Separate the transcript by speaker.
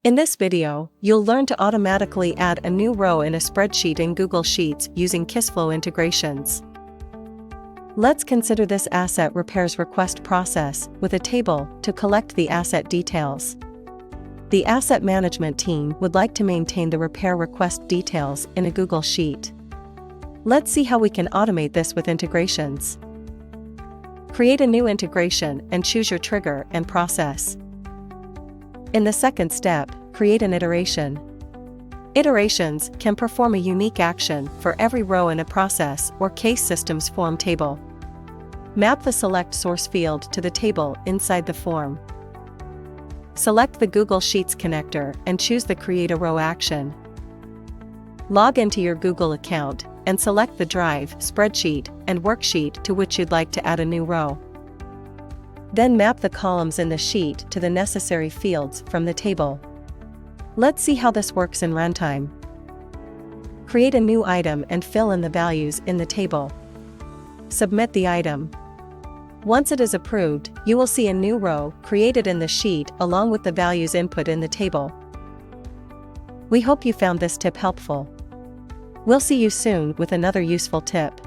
Speaker 1: In this video, you'll learn to automatically add a new row in a spreadsheet in Google Sheets using Kissflow integrations. Let's consider this asset repairs request process with a table to collect the asset details. The asset management team would like to maintain the repair request details in a Google Sheet. Let's see how we can automate this with integrations. Create a new integration and choose your trigger and process. In the second step, create an iteration. Iterations can perform a unique action for every row in a process or case system's form table. Map the select source field to the table inside the form. Select the Google Sheets connector and choose the Create a Row action. Log into your Google account and select the Drive, Spreadsheet, and Worksheet to which you'd like to add a new row. Then map the columns in the sheet to the necessary fields from the table. Let's see how this works in runtime. Create a new item and fill in the values in the table. Submit the item. Once it is approved, you will see a new row created in the sheet along with the values input in the table. We hope you found this tip helpful. We'll see you soon with another useful tip.